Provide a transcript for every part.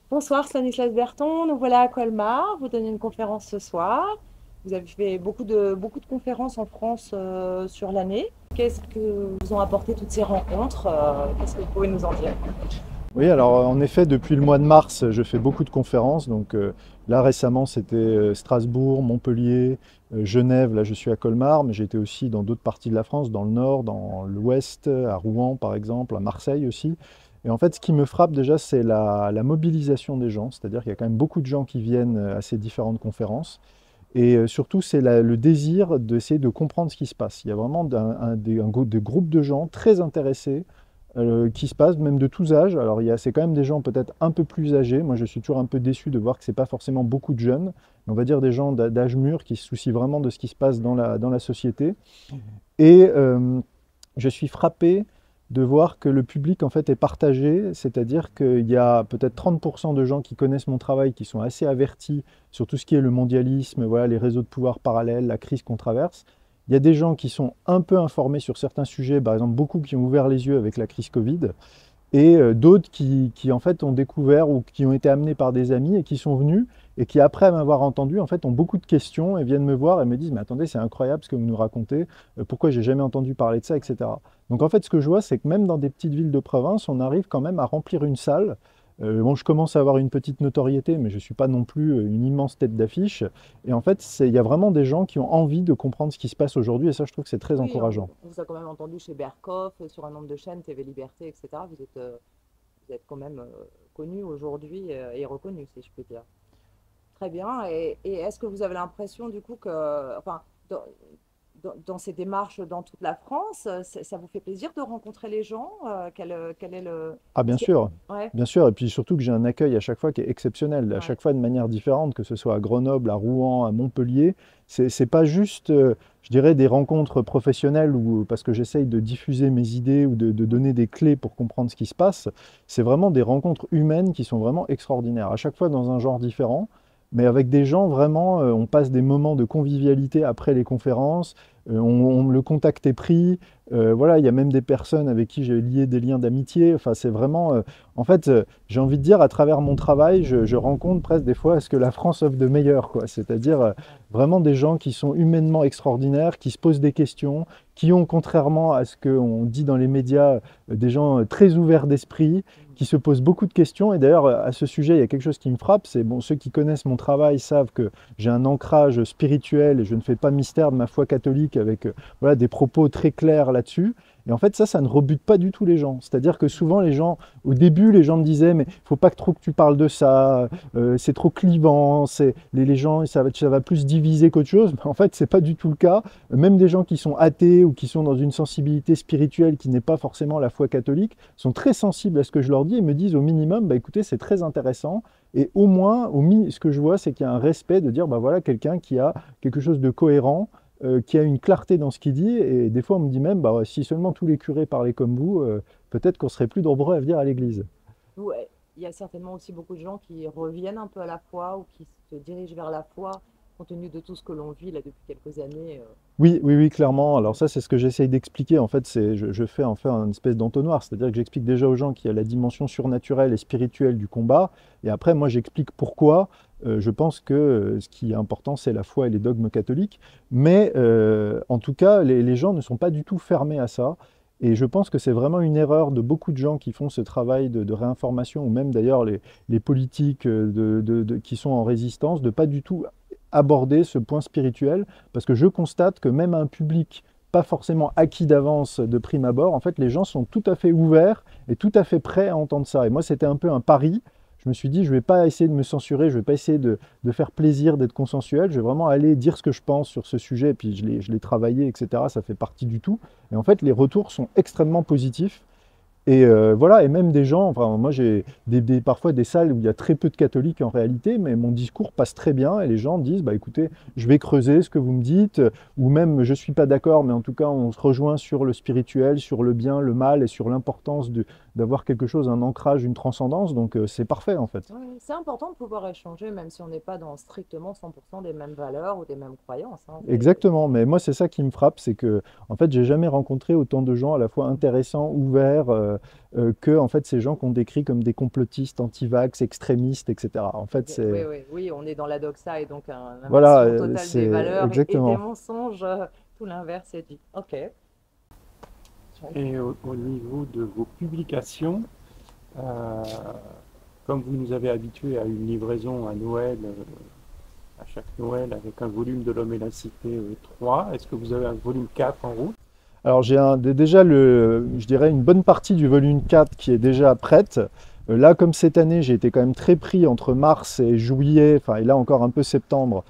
Bonsoir Stanislas Berton, nous voilà à Colmar. Vous donnez une conférence ce soir. Vous avez fait beaucoup de conférences en France sur l'année. Qu'est-ce que vous ont apporté toutes ces rencontres? Qu'est-ce que vous pouvez nous en dire? Oui, alors en effet, depuis le mois de mars, je fais beaucoup de conférences. Donc là, récemment, c'était Strasbourg, Montpellier, Genève. Là, je suis à Colmar, mais j'ai été aussi dans d'autres parties de la France, dans le nord, dans l'ouest, à Rouen par exemple, à Marseille aussi. Et en fait, ce qui me frappe déjà, c'est la mobilisation des gens. C'est-à-dire qu'il y a quand même beaucoup de gens qui viennent à ces différentes conférences. Et surtout, c'est le désir d'essayer de comprendre ce qui se passe. Il y a vraiment des groupes de gens très intéressés qui se passent, même de tous âges. Alors, c'est quand même des gens peut-être un peu plus âgés. Moi, je suis toujours un peu déçu de voir que ce n'est pas forcément beaucoup de jeunes, mais on va dire des gens d'âge mûr qui se soucient vraiment de ce qui se passe dans la société. Et je suis frappé de voir que le public en fait est partagé, c'est-à-dire qu'il y a peut-être 30% de gens qui connaissent mon travail, qui sont assez avertis sur tout ce qui est le mondialisme, voilà, les réseaux de pouvoir parallèles, la crise qu'on traverse. Il y a des gens qui sont un peu informés sur certains sujets, par exemple beaucoup qui ont ouvert les yeux avec la crise Covid, et d'autres qui, en fait ont découvert ou qui ont été amenés par des amis et qui sont venus et qui après m'avoir entendu en fait ont beaucoup de questions et viennent me voir et me disent mais attendez, c'est incroyable ce que vous nous racontez, pourquoi j'ai jamais entendu parler de ça, etc. Donc en fait ce que je vois, c'est que même dans des petites villes de province, on arrive quand même à remplir une salle. Bon, je commence à avoir une petite notoriété, mais je ne suis pas non plus une immense tête d'affiche. Et en fait, il y a vraiment des gens qui ont envie de comprendre ce qui se passe aujourd'hui, et ça, je trouve que c'est très Oui, encourageant. on vous a quand même entendu chez Berkoff, sur un nombre de chaînes, TV Liberté, etc. Vous êtes quand même connu aujourd'hui et reconnu, si je peux dire. Très bien. Et est-ce que vous avez l'impression du coup que, enfin, dans, dans ces démarches dans toute la France, ça vous fait plaisir de rencontrer les gens? Quel est le... Ah Parce que... Ouais, bien sûr, et puis surtout que j'ai un accueil à chaque fois qui est exceptionnel, à ouais. chaque fois de manière différente, que ce soit à Grenoble, à Rouen, à Montpellier. C'est pas juste, je dirais, des rencontres professionnelles ou parce que j'essaye de diffuser mes idées ou de donner des clés pour comprendre ce qui se passe. C'est vraiment des rencontres humaines qui sont vraiment extraordinaires, à chaque fois dans un genre différent. Mais avec des gens vraiment, on passe des moments de convivialité après les conférences, le contact est pris, voilà, il y a même des personnes avec qui j'ai lié des liens d'amitié. Enfin, c'est vraiment, en fait, j'ai envie de dire, à travers mon travail, je rencontre presque des fois ce que la France offre de meilleur, quoi. C'est-à-dire vraiment des gens qui sont humainement extraordinaires, qui se posent des questions, qui ont, contrairement à ce qu'on dit dans les médias, des gens très ouverts d'esprit, qui se posent beaucoup de questions. Et d'ailleurs, à ce sujet, il y a quelque chose qui me frappe, c'est bon, ceux qui connaissent mon travail savent que j'ai un ancrage spirituel et je ne fais pas mystère de ma foi catholique avec voilà, des propos très clairs là-dessus. Et en fait, ça ne rebute pas du tout les gens. C'est-à-dire que souvent, les gens, au début, les gens me disaient, mais il ne faut pas que trop que tu parles de ça, c'est trop clivant, les gens, ça va plus diviser qu'autre chose. Mais en fait, ce n'est pas du tout le cas. Même des gens qui sont athées ou qui sont dans une sensibilité spirituelle qui n'est pas forcément la foi catholique, sont très sensibles à ce que je leur dis et me disent au minimum, bah, écoutez, c'est très intéressant. Et au moins, ce que je vois, c'est qu'il y a un respect de dire, bah voilà, quelqu'un qui a quelque chose de cohérent, qui a une clarté dans ce qu'il dit. Et des fois, on me dit même, bah, ouais, si seulement tous les curés parlaient comme vous, peut-être qu'on serait plus nombreux à venir à l'église. Ouais. Il y a certainement aussi beaucoup de gens qui reviennent un peu à la foi ou qui se dirigent vers la foi compte tenu de tout ce que l'on vit là depuis quelques années. Oui, oui, oui, clairement. Alors ça, c'est ce que j'essaye d'expliquer. En fait, je fais en fait une espèce d'entonnoir. C'est-à-dire que j'explique déjà aux gens qu'il y a la dimension surnaturelle et spirituelle du combat. Et après, moi, j'explique pourquoi. Je pense que ce qui est important, c'est la foi et les dogmes catholiques. Mais en tout cas, les gens ne sont pas du tout fermés à ça. Et je pense que c'est vraiment une erreur de beaucoup de gens qui font ce travail de réinformation, ou même d'ailleurs les politiques qui sont en résistance, de pas du tout aborder ce point spirituel, parce que je constate que même un public pas forcément acquis d'avance de prime abord, en fait, les gens sont tout à fait ouverts et tout à fait prêts à entendre ça. Et moi, c'était un peu un pari. Je me suis dit, je ne vais pas essayer de me censurer, je ne vais pas essayer de faire plaisir, d'être consensuel, je vais vraiment aller dire ce que je pense sur ce sujet, et puis je l'ai travaillé, etc. Ça fait partie du tout. Et en fait, les retours sont extrêmement positifs. Et voilà, et même des gens, enfin, moi j'ai parfois des salles où il y a très peu de catholiques en réalité, mais mon discours passe très bien et les gens disent, bah écoutez, je vais creuser ce que vous me dites, ou même je ne suis pas d'accord, mais en tout cas on se rejoint sur le spirituel, sur le bien, le mal et sur l'importance d'avoir quelque chose, un ancrage, une transcendance, donc c'est parfait en fait. Ouais, c'est important de pouvoir échanger, même si on n'est pas dans strictement 100% des mêmes valeurs ou des mêmes croyances, hein. Exactement, mais moi c'est ça qui me frappe, c'est que en fait j'ai jamais rencontré autant de gens à la fois intéressants, ouverts, que en fait, ces gens qu'on décrit comme des complotistes, anti-vax, extrémistes, etc. En fait, Ok, oui, c'est... oui, oui, on est dans la doxa et donc Voilà, inversion totale des c'est valeurs et des exactement. mensonges, tout l'inverse est dit. Ok. Et au niveau de vos publications, euh, comme vous nous avez habitués à une livraison à Noël, à chaque Noël, avec un volume de L'Homme et la Cité 3, est-ce que vous avez un volume 4 en route? Alors j'ai déjà je dirais une bonne partie du volume 4 qui est déjà prête. Là, comme cette année, j'ai été quand même très pris entre mars et juillet, enfin, et là encore un peu septembre,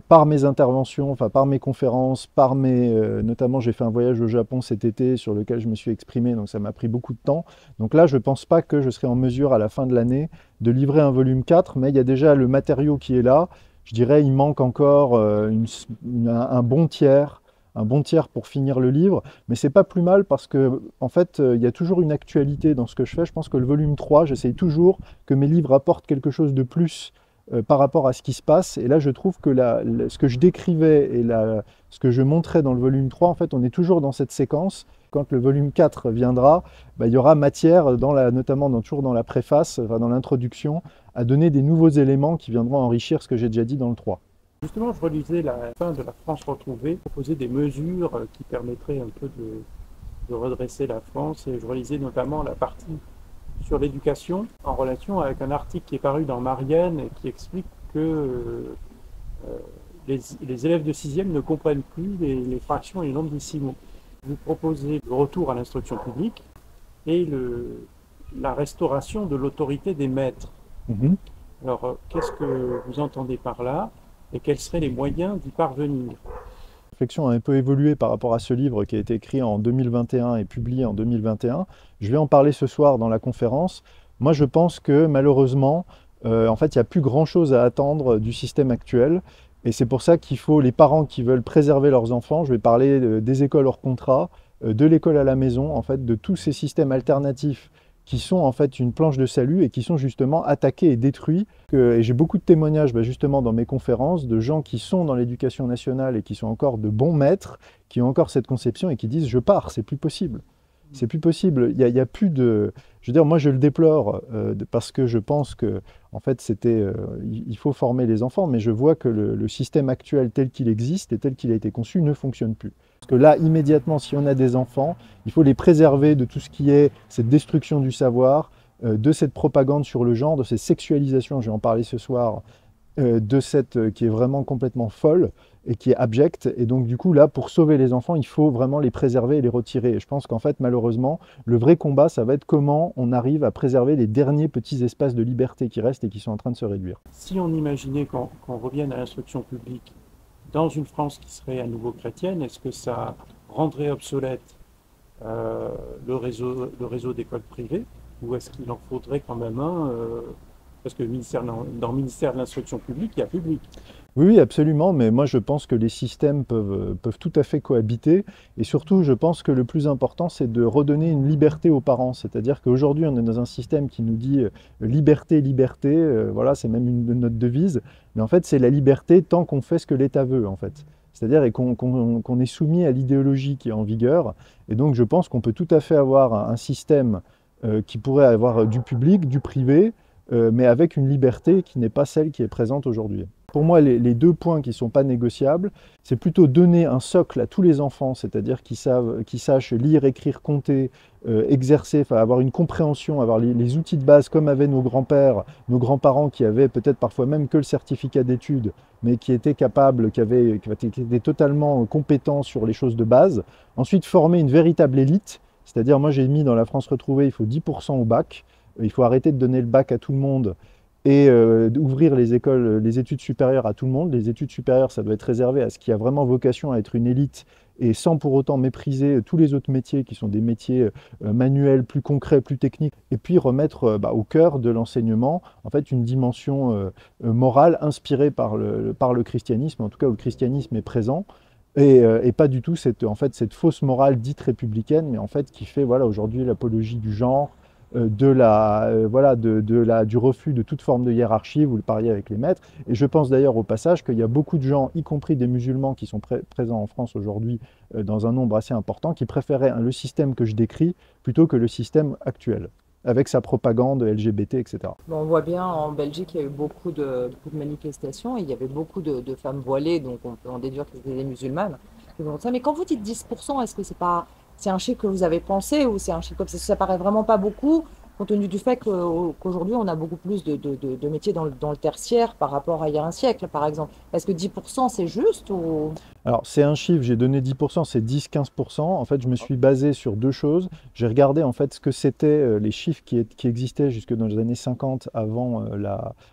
par mes interventions, enfin, par mes conférences, notamment j'ai fait un voyage au Japon cet été sur lequel je me suis exprimé, donc ça m'a pris beaucoup de temps. Donc là, je ne pense pas que je serai en mesure à la fin de l'année de livrer un volume 4, mais il y a déjà le matériau qui est là. Je dirais il manque encore un bon tiers. Un bon tiers pour finir le livre, mais c'est pas plus mal parce que en fait, il y a toujours une actualité dans ce que je fais. Je pense que le volume 3, j'essaye toujours que mes livres apportent quelque chose de plus par rapport à ce qui se passe. Et là, je trouve que ce que je décrivais et ce que je montrais dans le volume 3, en fait, on est toujours dans cette séquence. Quand le volume 4 viendra, bah, il y aura matière, notamment toujours dans la préface, enfin, dans l'introduction, à donner des nouveaux éléments qui viendront enrichir ce que j'ai déjà dit dans le 3. Justement, je relisais la fin de la France retrouvée, proposer des mesures qui permettraient un peu de redresser la France, et je relisais notamment la partie sur l'éducation en relation avec un article qui est paru dans Marianne et qui explique que les élèves de 6e ne comprennent plus les fractions et les nombres décimaux. Vous proposez le retour à l'instruction publique et la restauration de l'autorité des maîtres. Mhm. Alors, qu'est-ce que vous entendez par là et quels seraient les moyens d'y parvenir? La réflexion a un peu évolué par rapport à ce livre qui a été écrit en 2021 et publié en 2021. Je vais en parler ce soir dans la conférence. Moi, je pense que malheureusement, en fait, il n'y a plus grand-chose à attendre du système actuel. Et c'est pour ça qu'il faut les parents qui veulent préserver leurs enfants. Je vais parler des écoles hors contrat, de l'école à la maison, en fait, de tous ces systèmes alternatifs qui sont en fait une planche de salut et qui sont justement attaqués et détruits. Et j'ai beaucoup de témoignages justement dans mes conférences de gens qui sont dans l'éducation nationale et qui sont encore de bons maîtres, qui ont encore cette conception et qui disent je pars, c'est plus possible. C'est plus possible. Il y a plus de. Je veux dire, moi je le déplore parce que je pense que en fait il faut former les enfants, mais je vois que le système actuel tel qu'il existe et tel qu'il a été conçu ne fonctionne plus. Parce que là, immédiatement, si on a des enfants, il faut les préserver de tout ce qui est cette destruction du savoir, de cette propagande sur le genre, de ces sexualisations, je vais en parler ce soir, de cette qui est vraiment complètement folle et qui est abjecte. Et donc du coup, là, pour sauver les enfants, il faut vraiment les préserver et les retirer. Et je pense qu'en fait, malheureusement, le vrai combat, ça va être comment on arrive à préserver les derniers petits espaces de liberté qui restent et qui sont en train de se réduire. Si on imaginait qu'on revienne à l'instruction publique dans une France qui serait à nouveau chrétienne, est-ce que ça rendrait obsolète le réseau d'écoles privées, ou est-ce qu'il en faudrait quand même un parce que dans le ministère de l'instruction publique, il y a public. Oui, oui, absolument, mais moi je pense que les systèmes peuvent tout à fait cohabiter, et surtout je pense que le plus important c'est de redonner une liberté aux parents, c'est-à-dire qu'aujourd'hui on est dans un système qui nous dit liberté, liberté, voilà, c'est même une de notre devise, mais en fait c'est la liberté tant qu'on fait ce que l'État veut en fait. C'est-à-dire qu'on est soumis à l'idéologie qui est en vigueur, et donc je pense qu'on peut tout à fait avoir un système qui pourrait avoir du public, du privé, mais avec une liberté qui n'est pas celle qui est présente aujourd'hui. Pour moi, les deux points qui ne sont pas négociables, c'est plutôt donner un socle à tous les enfants, c'est-à-dire qu'ils sachent lire, écrire, compter, exercer, enfin, avoir une compréhension, avoir les outils de base comme avaient nos grands-pères, nos grands-parents qui avaient peut-être parfois même que le certificat d'études, mais qui étaient capables, qui étaient totalement compétents sur les choses de base. Ensuite, former une véritable élite, c'est-à-dire moi j'ai mis dans la France retrouvée, il faut 10% au bac, il faut arrêter de donner le bac à tout le monde et d'ouvrir les écoles, les études supérieures à tout le monde. Les études supérieures, ça doit être réservé à ce qui a vraiment vocation à être une élite et sans pour autant mépriser tous les autres métiers qui sont des métiers manuels, plus concrets, plus techniques. Et puis remettre au cœur de l'enseignement en fait une dimension morale inspirée par le christianisme, en tout cas où le christianisme est présent. Et pas du tout cette fausse morale dite républicaine, mais en fait qui fait voilà, aujourd'hui l'apologie du genre, voilà, du refus de toute forme de hiérarchie, vous le parliez avec les maîtres. Et je pense d'ailleurs au passage qu'il y a beaucoup de gens, y compris des musulmans qui sont présents en France aujourd'hui dans un nombre assez important, qui préféraient le système que je décris plutôt que le système actuel, avec sa propagande LGBT, etc. Bon, on voit bien en Belgique, il y a eu beaucoup de manifestations et il y avait beaucoup de femmes voilées, donc on peut en déduire que c'était des musulmanes qui font ça. Mais quand vous dites 10%, est-ce que c'est un chiffre que vous avez pensé ou c'est un chiffre comme ça? Ça paraît vraiment pas beaucoup, compte tenu du fait qu'aujourd'hui on a beaucoup plus de métiers dans le tertiaire par rapport à il y a un siècle, par exemple. Est-ce que 10% c'est juste ou... Alors, c'est un chiffre, j'ai donné 10%, c'est 10-15%. En fait, je me suis basé sur deux choses. J'ai regardé en fait ce que c'était les chiffres qui existaient jusque dans les années 50 avant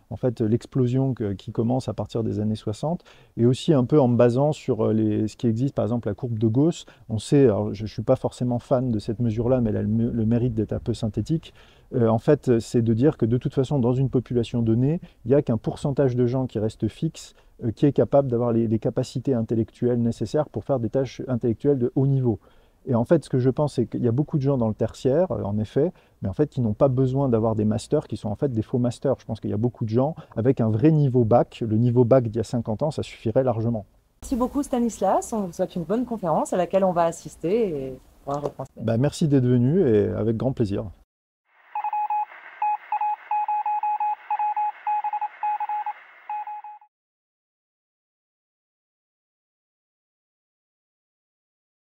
en fait, l'explosion qui commence à partir des années 60, et aussi un peu en me basant sur ce qui existe, par exemple la courbe de Gauss. On sait, alors je ne suis pas forcément fan de cette mesure-là, mais elle a le mérite d'être un peu synthétique. En fait, c'est de dire que de toute façon, dans une population donnée, il n'y a qu'un pourcentage de gens qui restent fixes qui est capable d'avoir les capacités intellectuelles nécessaires pour faire des tâches intellectuelles de haut niveau. Et en fait, ce que je pense, c'est qu'il y a beaucoup de gens dans le tertiaire, en effet, mais en fait, qui n'ont pas besoin d'avoir des masters, qui sont en fait des faux masters. Je pense qu'il y a beaucoup de gens avec un vrai niveau bac. Le niveau bac d'il y a 50 ans, ça suffirait largement. Merci beaucoup Stanislas, on vous souhaite une bonne conférence à laquelle on va assister et on va retransmettre. Merci d'être venu et avec grand plaisir.